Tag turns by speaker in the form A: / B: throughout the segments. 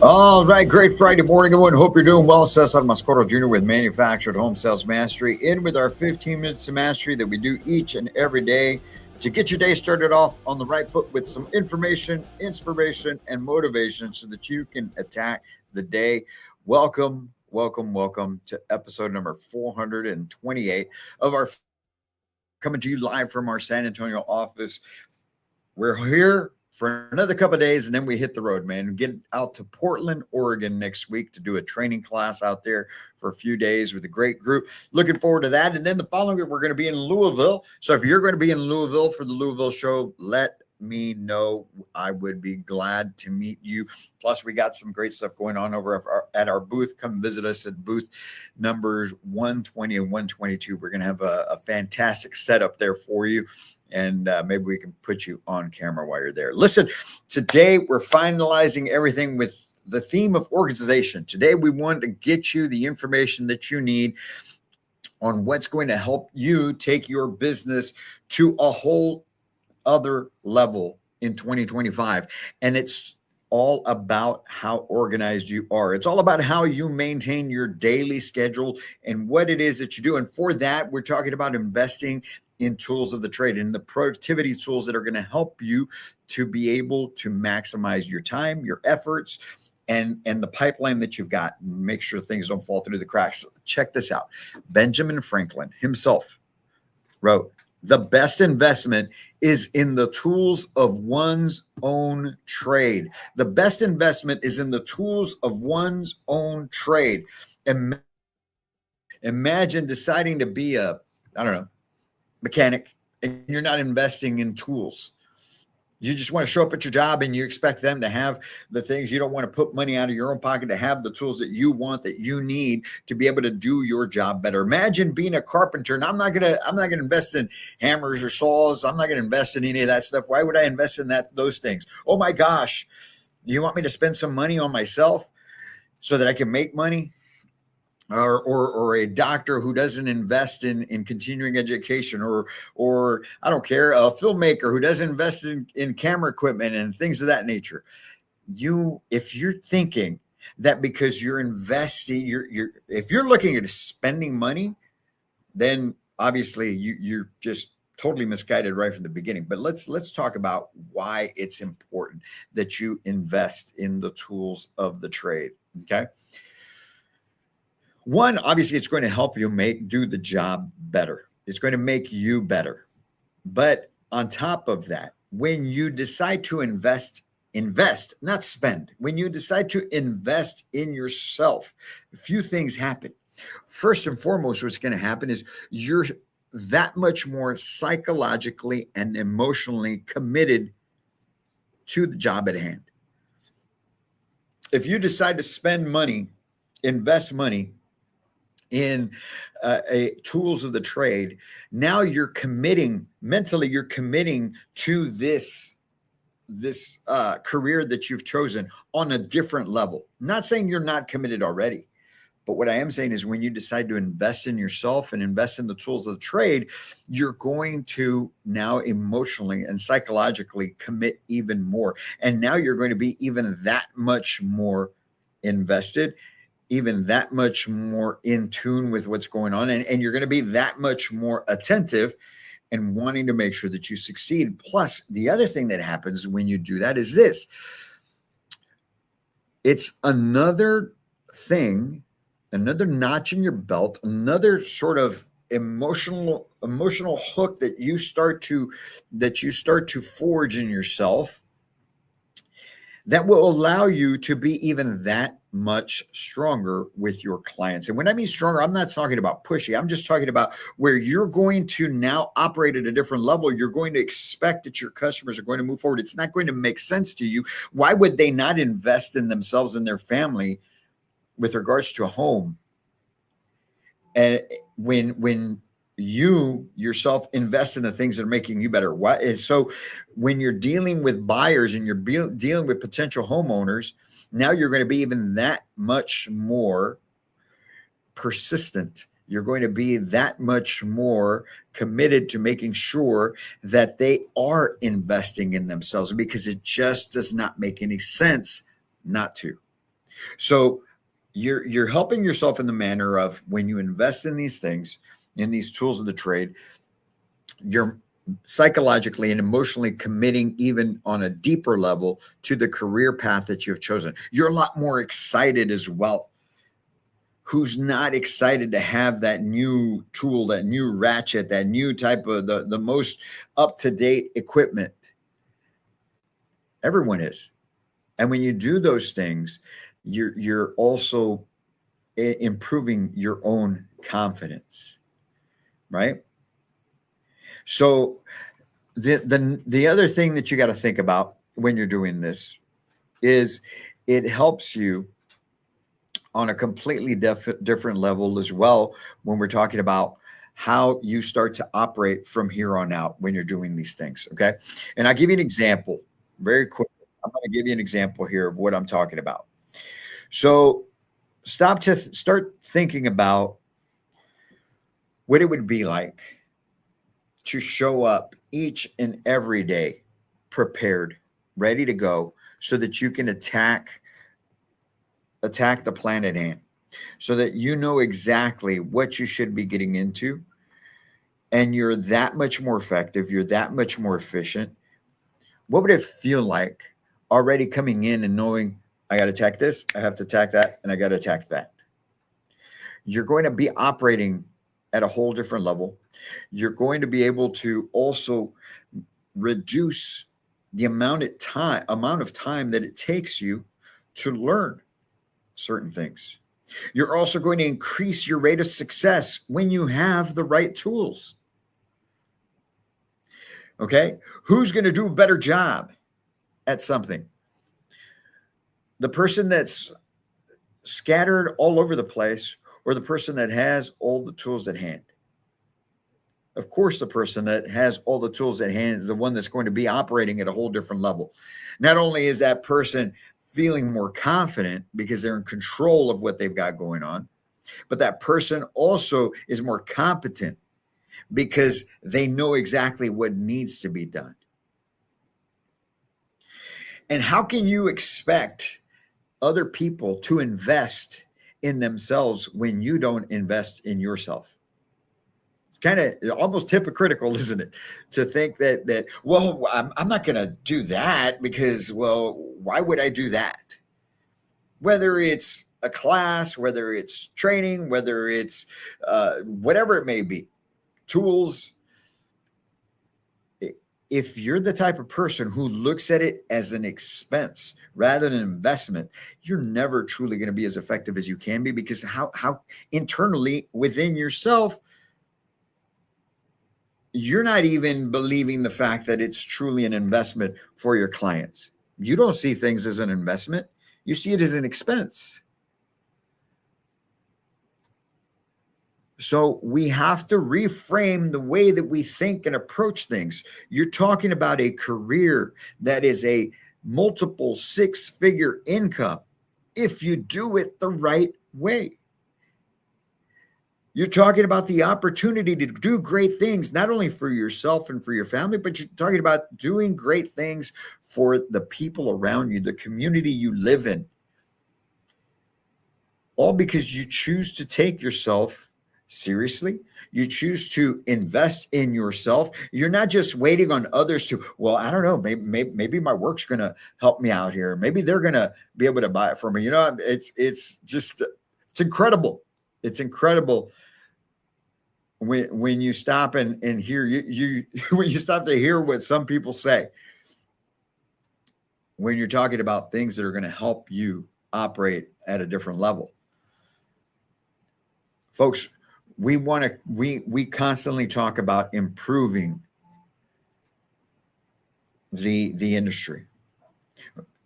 A: All right, great Friday morning, everyone. Hope you're doing well. Cesar Mascoro Jr. with Manufactured Home Sales Mastery, in with our 15 minutes to mastery that we do each and every day to get your day started off on the right foot with some information, inspiration, and motivation so that you can attack the day. Welcome, welcome, welcome to episode number 428 of our coming to you live from our San Antonio office. We're here for another couple of days and then we hit the road, man, and get out to Portland, Oregon next week to do a training class out there for a few days with a great group. Looking forward to that. And then the following week, we're going to be in Louisville. So if you're going to be in Louisville for the Louisville show, let me know. I would be glad to meet you. Plus, we got some great stuff going on over at our booth. Come visit us at booth numbers 120 and 122. We're going to have a fantastic setup there for you, and maybe we can put you on camera while you're there. Listen, today we're finalizing everything with the theme of organization. Today we want to get you the information that you need on what's going to help you take your business to a whole other level in 2025. And it's all about how organized you are. It's all about how you maintain your daily schedule and what it is that you do. And for that, we're talking about investing in tools of the trade and the productivity tools that are going to help you to be able to maximize your time, your efforts, and the pipeline that you've got. Make sure things don't fall through the cracks. Check this out. Benjamin Franklin himself wrote, "The best investment is in the tools of one's own trade." The best investment is in the tools of one's own trade. Imagine deciding to be I don't know, mechanic, and you're not investing in tools. You just want to show up at your job and you expect them to have the things. You don't want to put money out of your own pocket to have the tools that you want, that you need to be able to do your job better. Imagine being a carpenter, and I'm not gonna invest in hammers or saws. I'm not gonna invest in any of that stuff. Why would I invest in those things? Oh my gosh, you want me to spend some money on myself so that I can make money? Or a doctor who doesn't invest in continuing education, or I don't care, a filmmaker who doesn't invest in camera equipment and things of that nature. If you're thinking that because you're investing, if you're looking at spending money, then obviously you're just totally misguided right from the beginning. But let's talk about why it's important that you invest in the tools of the trade. Okay. One, obviously, it's going to help you do the job better. It's going to make you better. But on top of that, when you decide to invest, not spend. When you decide to invest in yourself, a few things happen. First and foremost, what's going to happen is you're that much more psychologically and emotionally committed to the job at hand. If you decide to spend money, invest money in tools of the trade, now you're committing mentally, you're committing to this career that you've chosen on a different level. I'm not saying you're not committed already, but what I am saying is when you decide to invest in yourself and invest in the tools of the trade, you're going to now emotionally and psychologically commit even more. And now you're going to be even that much more invested, even that much more in tune with what's going on. And you're going to be that much more attentive and wanting to make sure that you succeed. Plus, the other thing that happens when you do that is this. It's another thing, another notch in your belt, another sort of emotional hook that you start to forge in yourself that will allow you to be even that much stronger with your clients. And when I mean stronger, I'm not talking about pushy. I'm just talking about where you're going to now operate at a different level. You're going to expect that your customers are going to move forward. It's not going to make sense to you. Why would they not invest in themselves and their family with regards to a home? And when you yourself invest in the things that are making you better. So when you're dealing with buyers and you're dealing with potential homeowners, now you're going to be even that much more persistent. You're going to be that much more committed to making sure that they are investing in themselves, because it just does not make any sense not to. So you're helping yourself in the manner of when you invest in these things, in these tools of the trade, you're psychologically and emotionally committing even on a deeper level to the career path that you've chosen. You're a lot more excited as well. Who's not excited to have that new tool, that new ratchet, that new type of the most up-to-date equipment? Everyone is. And when you do those things, you're also improving your own confidence, right? So the other thing that you got to think about when you're doing this is it helps you on a completely different level as well when we're talking about how you start to operate from here on out when you're doing these things. Okay. And I'll give you an example very quick. I'm going to give you an example here of what I'm talking about. So start thinking about what it would be like to show up each and every day prepared, ready to go, so that you can attack the plan at hand, so that you know exactly what you should be getting into, and you're that much more effective, you're that much more efficient. What would it feel like already coming in and knowing I got to attack this, I have to attack that, and I got to attack that? You're going to be operating at a whole different level. You're going to be able to also reduce the amount of time that it takes you to learn certain things. You're also going to increase your rate of success when you have the right tools. Okay? Who's going to do a better job at something? The person that's scattered all over the place, or the person that has all the tools at hand? Of course, the person that has all the tools at hand is the one that's going to be operating at a whole different level. Not only is that person feeling more confident because they're in control of what they've got going on, but that person also is more competent because they know exactly what needs to be done. And how can you expect other people to invest in themselves when you don't invest in yourself? It's kind of almost hypocritical, isn't it, to think that well, I'm not going to do that because, well, why would I do that? Whether it's a class, whether it's training, whether it's whatever it may be, tools. If you're the type of person who looks at it as an expense rather than an investment, you're never truly going to be as effective as you can be, because how internally within yourself, you're not even believing the fact that it's truly an investment for your clients. You don't see things as an investment. You see it as an expense. So we have to reframe the way that we think and approach things. You're talking about a career that is a multiple six-figure income if you do it the right way. You're talking about the opportunity to do great things, not only for yourself and for your family, but you're talking about doing great things for the people around you, the community you live in. All because you choose to take yourself seriously. You choose to invest in yourself. You're not just waiting on others to, well, I don't know, maybe my work's going to help me out here. Maybe they're going to be able to buy it for me. It's just, it's incredible. It's incredible when you stop and hear you when you stop to hear what some people say when you're talking about things that are going to help you operate at a different level. Folks, we constantly talk about improving the industry.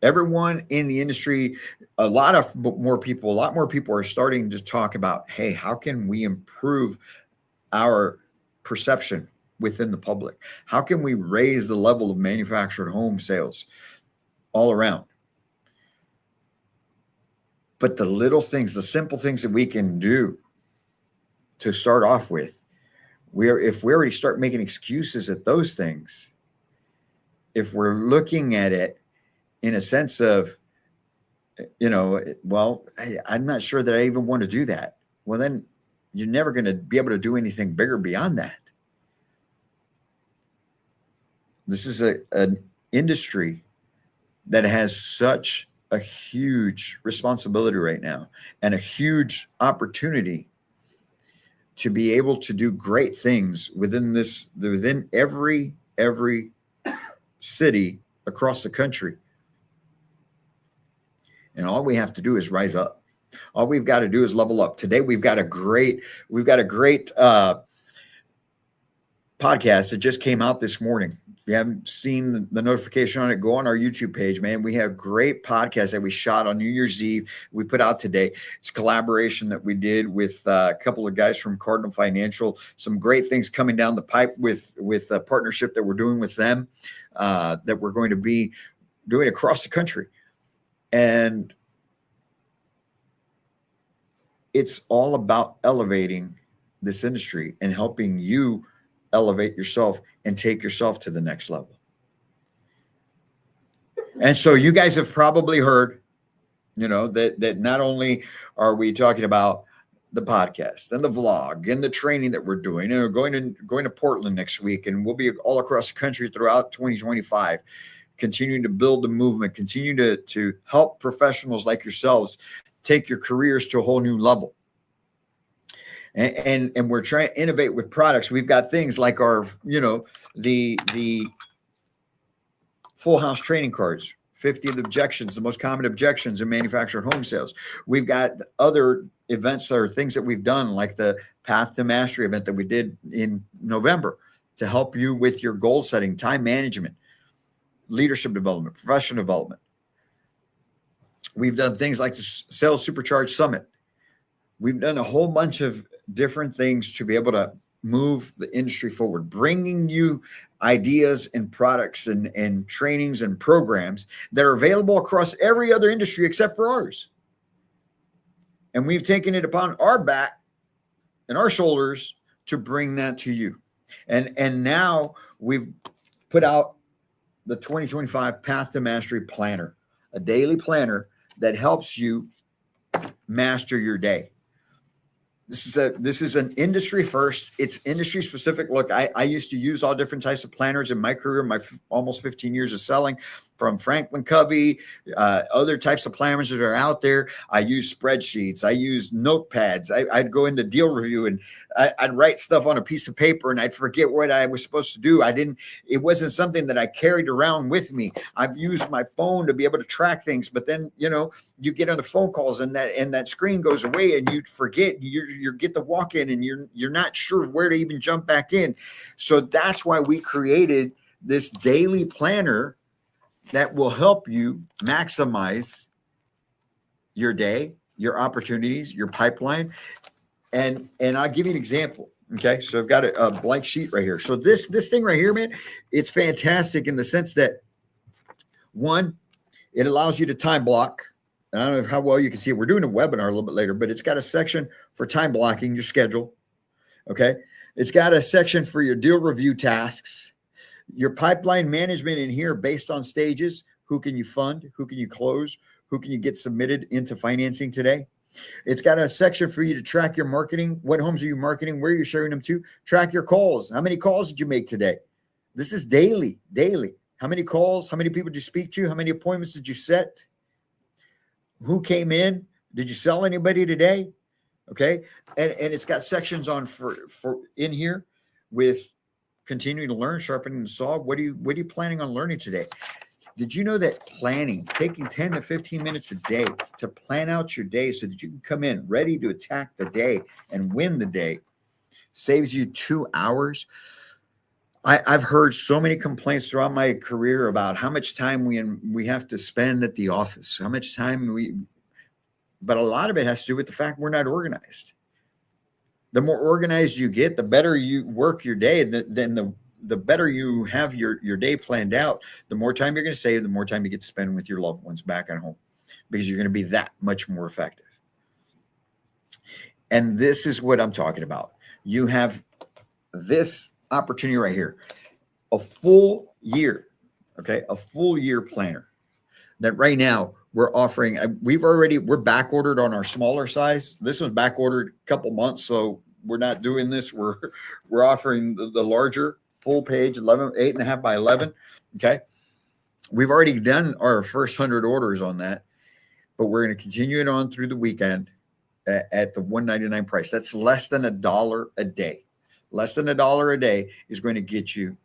A: Everyone in the industry, a lot more people are starting to talk about, hey, how can we improve our perception within the public? How can we raise the level of manufactured home sales all around? But the little things, the simple things that we can do to start off with, if we already start making excuses at those things, if we're looking at it in a sense of well, I'm not sure that I even want to do that. Well, then you're never going to be able to do anything bigger beyond that. This is an industry that has such a huge responsibility right now and a huge opportunity to be able to do great things within every city across the country. And all we have to do is rise up. All we've got to do is level up. Today we've got a great podcast that just came out this morning. If you haven't seen the notification on it, go on our YouTube page, man. We have great podcasts that we shot on New Year's Eve. We put out today. It's a collaboration that we did with a couple of guys from Cardinal Financial. Some great things coming down the pipe with a partnership that we're doing with them, that we're going to be doing across the country. And it's all about elevating this industry and helping you elevate yourself and take yourself to the next level. And so you guys have probably heard, that not only are we talking about the podcast and the vlog and the training that we're doing, and we're going to Portland next week, and we'll be all across the country throughout 2025, continuing to build the movement, continue to help professionals like yourselves take your careers to a whole new level. And we're trying to innovate with products. We've got things like our, the full house training cards, 50 of the objections, the most common objections in manufactured home sales. We've got other events or things that we've done, like the Path to Mastery event that we did in November to help you with your goal setting, time management, leadership development, professional development. We've done things like the Sales Supercharged Summit. We've done a whole bunch of different things to be able to move the industry forward, bringing you ideas and products and trainings and programs that are available across every other industry except for ours. And we've taken it upon our back and our shoulders to bring that to you. And now we've put out the 2025 Path to Mastery Planner, a daily planner that helps you master your day. This is an industry first. It's industry specific. Look, I used to use all different types of planners in my career, my almost 15 years of selling, from Franklin Covey, other types of planners that are out there. I use spreadsheets. I use notepads. I'd go into deal review and I'd write stuff on a piece of paper and I'd forget what I was supposed to do. It wasn't something that I carried around with me. I've used my phone to be able to track things, but then, you get on the phone calls and that screen goes away and you forget, you get the walk in and you're not sure where to even jump back in. So that's why we created this daily planner that will help you maximize your day, your opportunities, your pipeline. And I'll give you an example. Okay. So I've got a blank sheet right here. So this thing right here, man, it's fantastic in the sense that, one, it allows you to time block. I don't know how well you can see it. We're doing a webinar a little bit later, but it's got a section for time blocking your schedule. Okay. It's got a section for your deal review tasks, your pipeline management in here based on stages. Who can you fund? Who can you close? Who can you get submitted into financing today? It's got a section for you to track your marketing. What homes are you marketing? Where are you sharing them to? Track your calls. How many calls did you make today? This is daily. How many calls? How many people did you speak to? How many appointments did you set? Who came in? Did you sell anybody today? Okay. And it's got sections on for in here with continuing to learn, sharpening the saw. What are you planning on learning today? Did you know that planning, taking 10 to 15 minutes a day to plan out your day so that you can come in ready to attack the day and win the day, saves you 2 hours? I've heard so many complaints throughout my career about how much time we have to spend at the office, how much time but a lot of it has to do with the fact we're not organized. The more organized you get, the better you work your day, then the better you have your day planned out, the more time you're going to save, the more time you get to spend with your loved ones back at home, because you're going to be that much more effective. And this is what I'm talking about. You have this opportunity right here, a full year, okay, a full year planner that right now we're offering, we're back ordered on our smaller size. This one's back ordered a couple months, so we're not doing this. We're offering the larger full page 11, 8.5 by 11. Okay. We've already done our first 100 orders on that, but we're going to continue it on through the weekend at the $199 price. That's less than $1 a day. Less than $1 a day is going to get you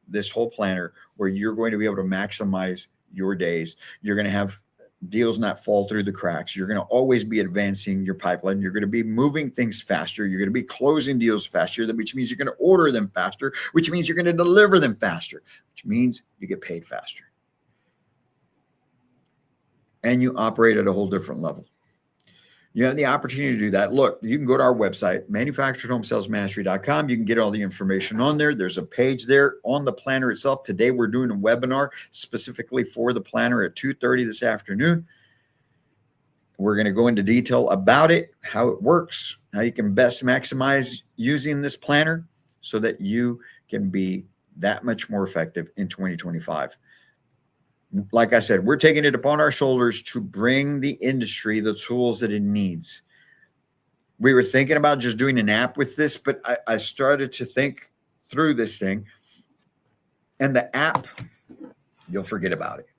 A: this whole planner where you're going to be able to maximize your days. You're going to have deals not fall through the cracks. You're going to always be advancing your pipeline. You're going to be moving things faster. You're going to be closing deals faster, which means you're going to order them faster, which means you're going to deliver them faster, which means you get paid faster. And you operate at a whole different level. You have the opportunity to do that. Look, you can go to our website, manufacturedhomesalesmastery.com. You can get all the information on there. There's a page there on the planner itself. Today, we're doing a webinar specifically for the planner at 2:30 this afternoon. We're going to go into detail about it, how it works, how you can best maximize using this planner so that you can be that much more effective in 2025. Like I said, we're taking it upon our shoulders to bring the industry the tools that it needs. We were thinking about just doing an app with this, but I started to think through this thing. And the app, you'll forget about it.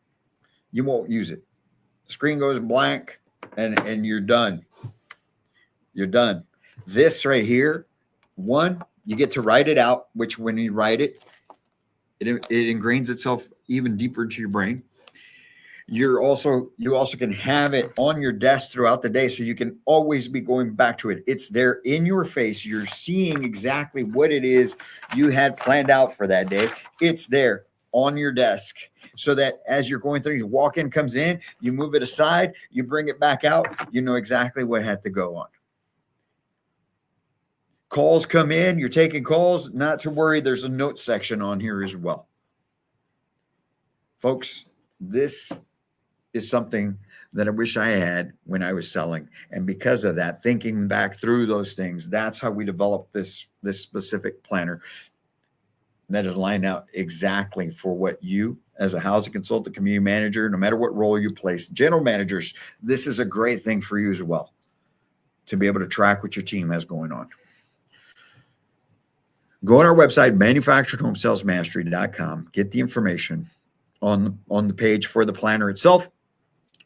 A: You won't use it. The screen goes blank and you're done. You're done. This right here, one, you get to write it out, which when you write it, it ingrains itself even deeper into your brain. You also can have it on your desk throughout the day, so you can always be going back to it. It's there in your face. You're seeing exactly what it is you had planned out for that day. It's there on your desk, so that as you're going through, you walk in, comes in, you move it aside, you bring it back out, you know exactly what had to go on. Calls come in, you're taking calls, not to worry. There's a note section on here as well. Folks, this is something that I wish I had when I was selling. And because of that, thinking back through those things, that's how we developed this specific planner that is lined out exactly for what you, as a housing consultant, community manager, no matter what role you place, general managers, this is a great thing for you as well, to be able to track what your team has going on. Go on our website, manufacturedhomesalesmastery.com, get the information on the page for the planner itself.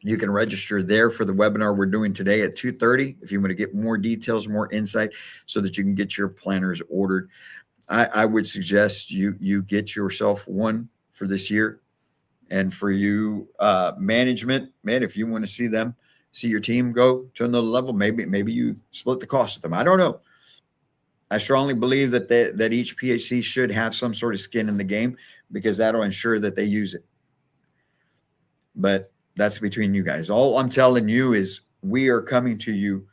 A: You can register there for the webinar we're doing today at 2:30 if you want to get more details, more insight, so that you can get your planners ordered. I would suggest you get yourself one for this year. And for you, management, man, if you want to see your team go to another level, maybe you split the cost with them. I don't know. I strongly believe that each PHC should have some sort of skin in the game, because that'll ensure that they use it. But that's between you guys. All I'm telling you is we are coming to you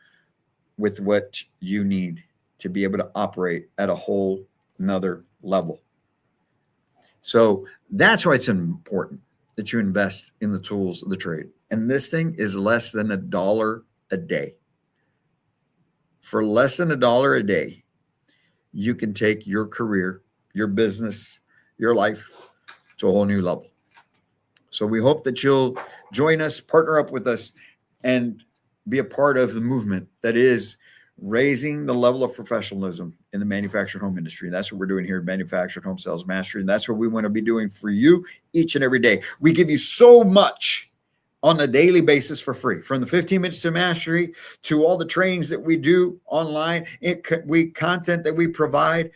A: with what you need to be able to operate at a whole nother level. So that's why it's important that you invest in the tools of the trade. And this thing is less than $1 a day. For less than $1 a day, you can take your career, your business, your life to a whole new level. So we hope that you'll join us, partner up with us, and be a part of the movement that is raising the level of professionalism in the manufactured home industry. And that's what we're doing here at Manufactured Home Sales Mastery. And that's what we want to be doing for you each and every day. We give you so much on a daily basis for free, from the 15 minutes to mastery to all the trainings that we do online, content that we provide,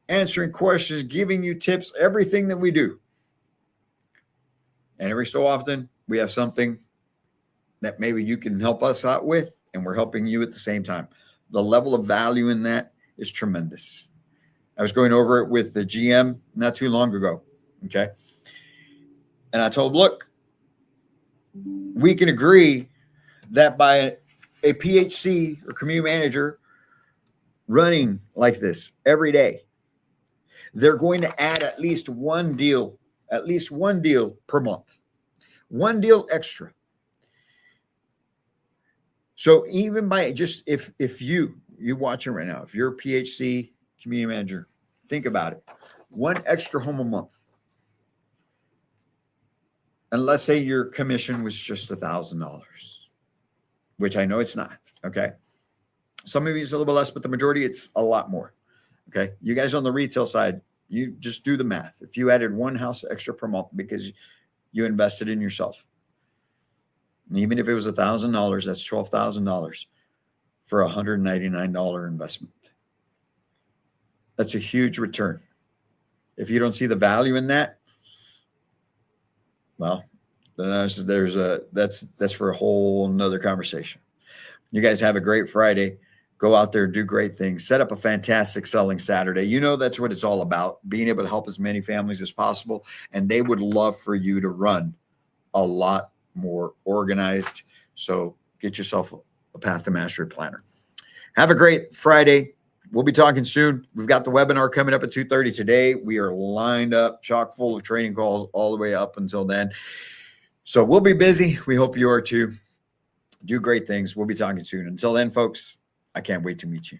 A: answering questions, giving you tips, everything that we do. And every so often, we have something that maybe you can help us out with, and we're helping you at the same time. The level of value in that is tremendous. I was going over it with the GM not too long ago, okay? And I told him, look, we can agree that by a PHC or community manager running like this every day, they're going to add at least one deal per month, one deal extra. So even by just if you watching right now, if you're a PHC community manager, think about it. One extra home a month. And let's say your commission was just $1,000, which I know it's not. Okay. Some of you it's a little bit less, but the majority it's a lot more. Okay. You guys on the retail side, you just do the math. If you added one house extra per month because you invested in yourself, and even if it was $1,000, that's $12,000 for a $199 investment. That's a huge return. If you don't see the value in that, well, that's for a whole nother conversation. You guys have a great Friday. Go out there, do great things, set up a fantastic selling Saturday. You know, that's what it's all about, being able to help as many families as possible. And they would love for you to run a lot more organized. So get yourself a Path to Mastery planner. Have a great Friday. We'll be talking soon. We've got the webinar coming up at 2:30 today. We are lined up, chock full of training calls all the way up until then. So we'll be busy. We hope you are too. Do great things. We'll be talking soon. Until then, folks, I can't wait to meet you.